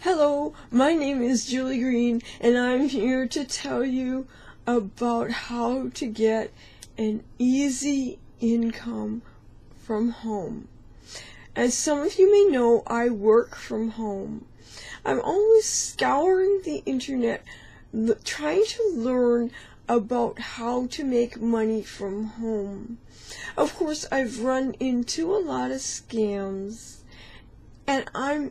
Hello, my name is Julie Green, and I'm here to tell you about how to get an easy income from home. As some of you may know, I work from home. I'm always scouring the internet, trying to learn about how to make money from home. Of course, I've run into a lot of scams, and I've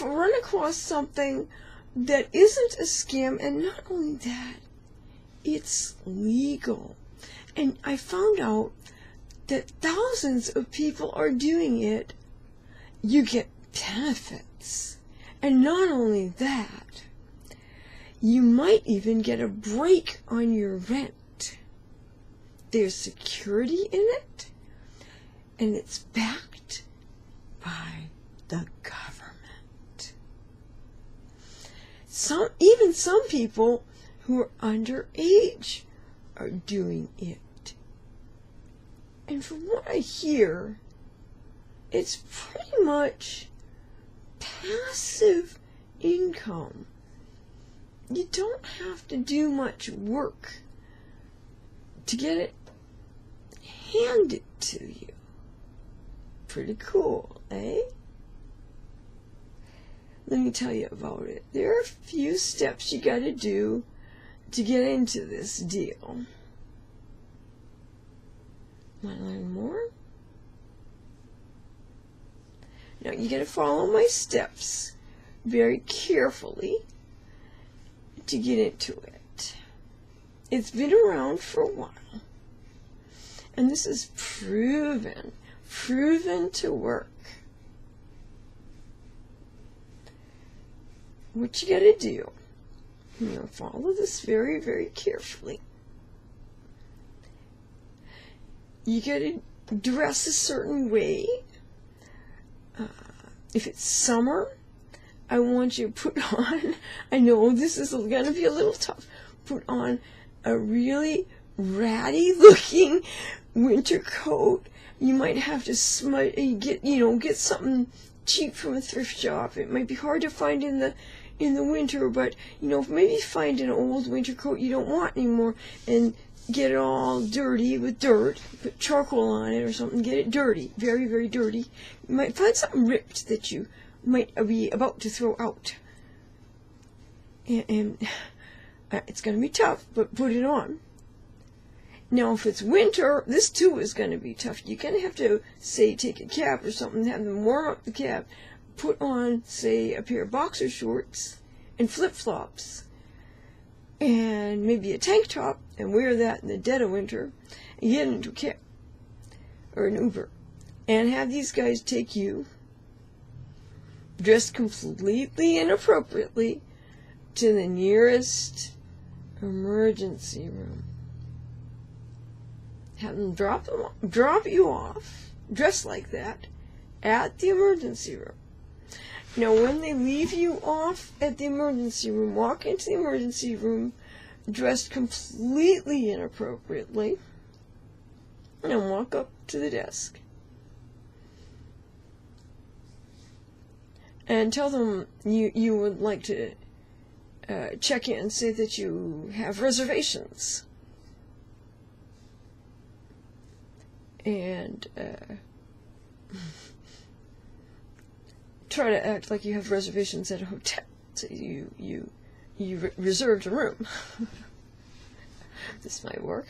run across something that isn't a scam, and not only that, it's legal. And I found out that thousands of people are doing it. You get benefits. And not only that, you might even get a break on your rent. There's security in it, and it's backed by the government. Even some people who are underage are doing it. And from what I hear, it's pretty much passive income. You don't have to do much work to get it handed to you. Pretty cool, eh? Let me tell you about it. There are a few steps you gotta do to get into this deal. Want to learn more? Now you gotta follow my steps very carefully to get into it. It's been around for a while, and this is proven to work. What you gotta do, you know, follow this very, very carefully. You gotta dress a certain way. If it's summer, I want you to put on, I know this is gonna be a little tough, put on a really ratty looking winter coat. You might have to get something cheap from a thrift shop. It might be hard to find in the winter, but maybe find an old winter coat you don't want anymore and get it all dirty with dirt, put charcoal on it or something, get it dirty, very, very dirty. You might find something ripped that you might be about to throw out, and it's going to be tough, but put it on. Now if it's winter, this too is going to be tough. You're going to have to, say, take a cap or something, have them warm up the cap, put on, say, a pair of boxer shorts and flip-flops and maybe a tank top, and wear that in the dead of winter, and get into a cab or an Uber and have these guys take you, dressed completely inappropriately, to the nearest emergency room. Have them drop you off, dressed like that, at the emergency room. Now, when they leave you off at the emergency room, walk into the emergency room dressed completely inappropriately, and walk up to the desk and tell them you would like to check in and say that you have reservations. And try to act like you have reservations at a hotel. So you reserved a room. This might work.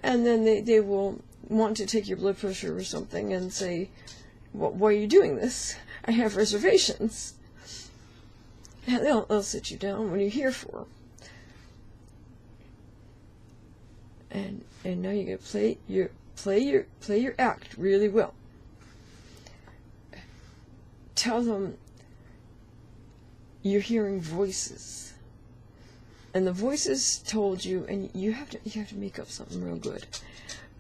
And then they will want to take your blood pressure or something and say, why are you doing this? I have reservations. And they'll sit you down. What are you here for? And now you gotta play your act really well. Tell them you're hearing voices, and the voices told you, and you have to make up something real good,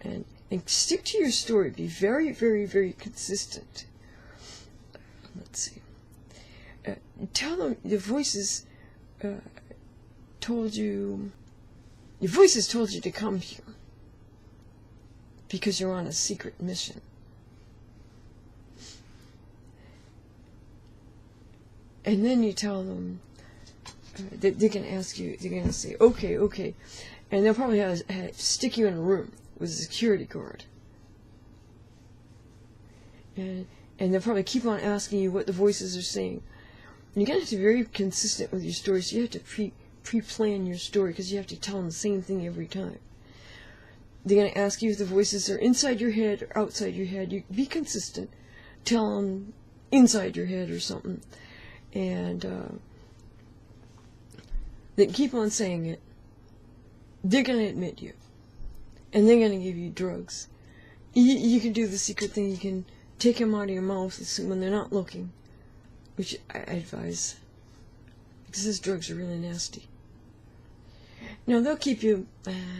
and stick to your story. Be very, very, very consistent. Let's see. Tell them the voices told you. Your voices told you to come here because you're on a secret mission. And then you tell them, they're going to ask you, they're going to say, okay, okay. And they'll probably stick you in a room with a security guard. And they'll probably keep on asking you what the voices are saying. And you're going to have to be very consistent with your story, so you have to pre-plan your story, because you have to tell them the same thing every time. They're going to ask you if the voices are inside your head or outside your head. You be consistent. Tell them inside your head or something. And they keep on saying it. They're going to admit you. And they're going to give you drugs. You can do the secret thing. You can take them out of your mouth when they're not looking, which I advise, because these drugs are really nasty. Now, they'll keep you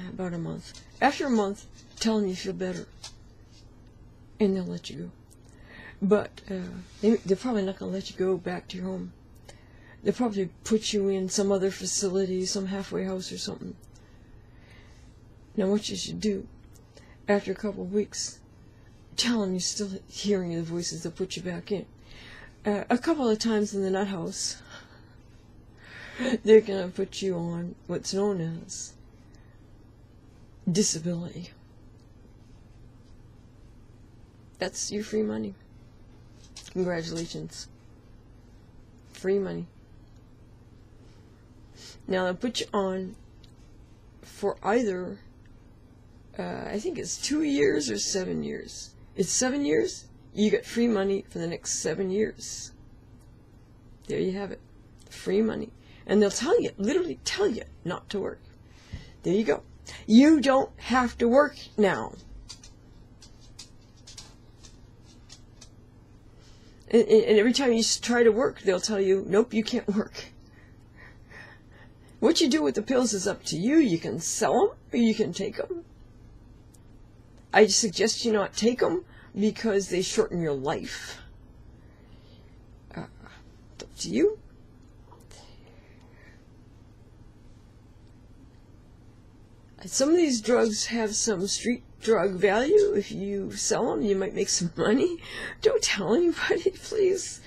about a month. After a month, tell them you feel better, and they'll let you go. But they're probably not going to let you go back to your home. They'll probably put you in some other facility, some halfway house or something. Now, what you should do, after a couple of weeks, tell them you're still hearing the voices. They'll put you back in. A couple of times in the nut house, they're going to put you on what's known as disability. That's your free money. Congratulations. Free money. Now they'll put you on for either, I think it's 2 years or 7 years. It's 7 years, you get free money for the next 7 years. There you have it. Free money. And they'll tell you, literally tell you, not to work. There you go. You don't have to work now. And every time you try to work, they'll tell you, nope, you can't work. What you do with the pills is up to you. You can sell them, or you can take them. I suggest you not take them, because they shorten your life. It's up to you. Some of these drugs have some street drug value. If you sell them, you might make some money. Don't tell anybody, please.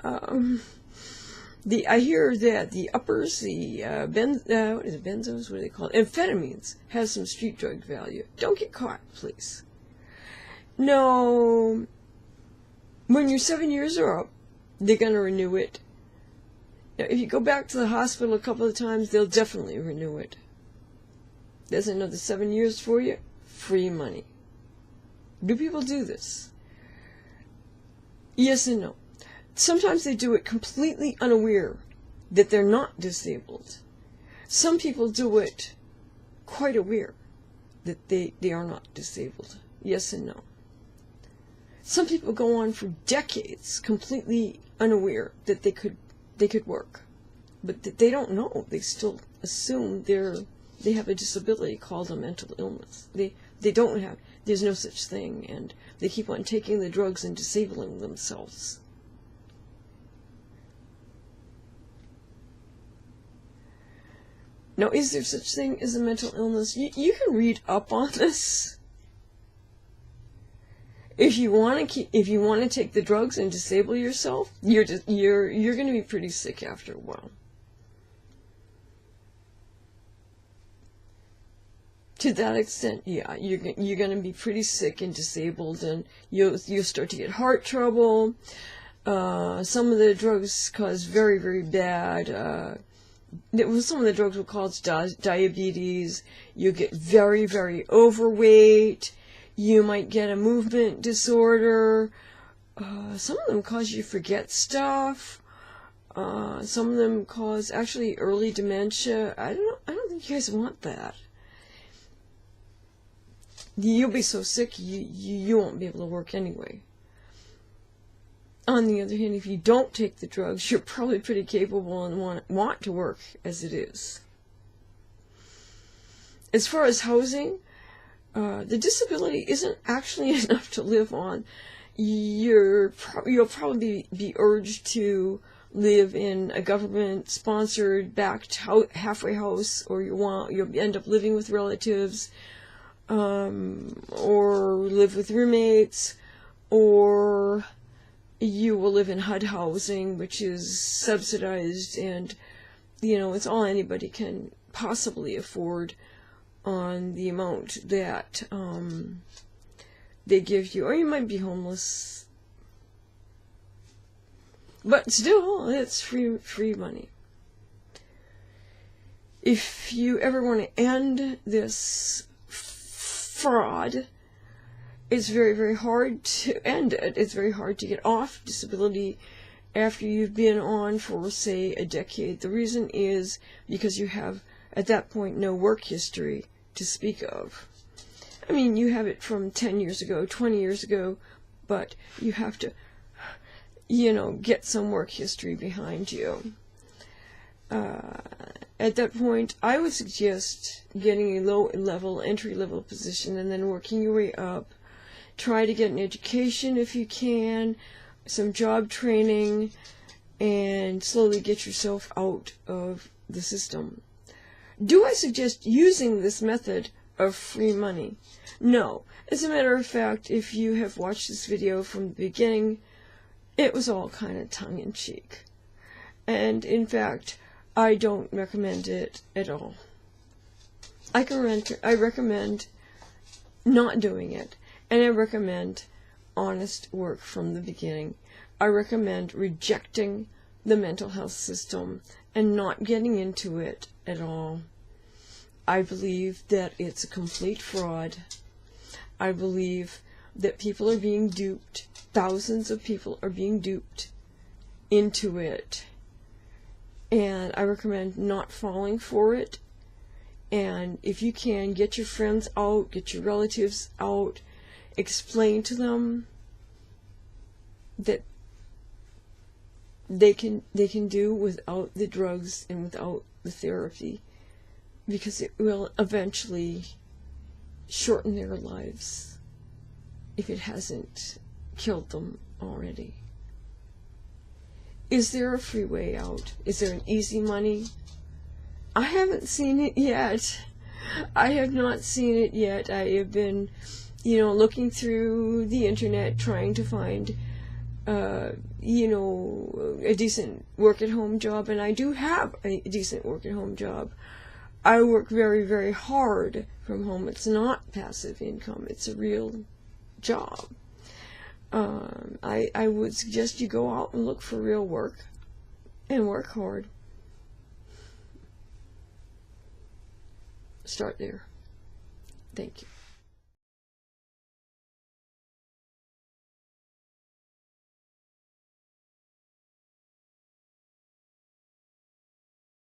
I hear that the uppers, the what is it, benzos? What are they called? Amphetamines have some street drug value. Don't get caught, please. No. When you're 7 years or up, they're going to renew it. Now, if you go back to the hospital a couple of times, they'll definitely renew it. There's another 7 years for you. Free money. Do people do this? Yes and no. Sometimes they do it completely unaware that they're not disabled. Some people do it quite aware that they are not disabled. Yes and no. Some people go on for decades completely unaware that they could work, but they don't know. They still assume they have a disability called a mental illness. They don't have. There's no such thing, and they keep on taking the drugs and disabling themselves. Now, is there such thing as a mental illness? You can read up on this. If you want to take the drugs and disable yourself, you're going to be pretty sick after a while. To that extent, yeah, you're going to be pretty sick and disabled, and you'll start to get heart trouble. Some of the drugs cause very, very bad. Some of the drugs will cause diabetes. You get very, very overweight. You might get a movement disorder. Some of them cause you to forget stuff. Some of them cause actually early dementia. I don't think you guys want that. You'll be so sick you won't be able to work anyway. On the other hand, if you don't take the drugs, you're probably pretty capable and want to work as it is. As far as housing, the disability isn't actually enough to live on. You'll probably be urged to live in a government-sponsored backed halfway house, or you'll end up living with relatives, or live with roommates, or you will live in HUD housing, which is subsidized, and it's all anybody can possibly afford on the amount that they give you. Or you might be homeless, but still, it's free money. If you ever want to end this fraud, it's very, very hard to end it. It's very hard to get off disability after you've been on for, say, a decade. The reason is because you have, at that point, no work history to speak of. I mean, you have it from 10 years ago, 20 years ago, but you have to, get some work history behind you. At that point, I would suggest getting a low-level, entry-level position and then working your way up. Try to get an education if you can, some job training, and slowly get yourself out of the system. Do I suggest using this method of free money? No. As a matter of fact, if you have watched this video from the beginning, it was all kind of tongue-in-cheek. And in fact, I don't recommend it at all. I recommend not doing it. And I recommend honest work from the beginning. I recommend rejecting the mental health system and not getting into it at all. I believe that it's a complete fraud. I believe that people are being duped. Thousands of people are being duped into it. And I recommend not falling for it. And if you can, get your friends out, get your relatives out, explain to them that they can do without the drugs and without the therapy, because it will eventually shorten their lives if it hasn't killed them already. Is there a free way out? Is there an easy money? I haven't seen it yet. I have not seen it yet. I have been, looking through the internet trying to find, a decent work-at-home job, and I do have a decent work-at-home job. I work very, very hard from home. It's not passive income. It's a real job. I would suggest you go out and look for real work and work hard. Start there. Thank you.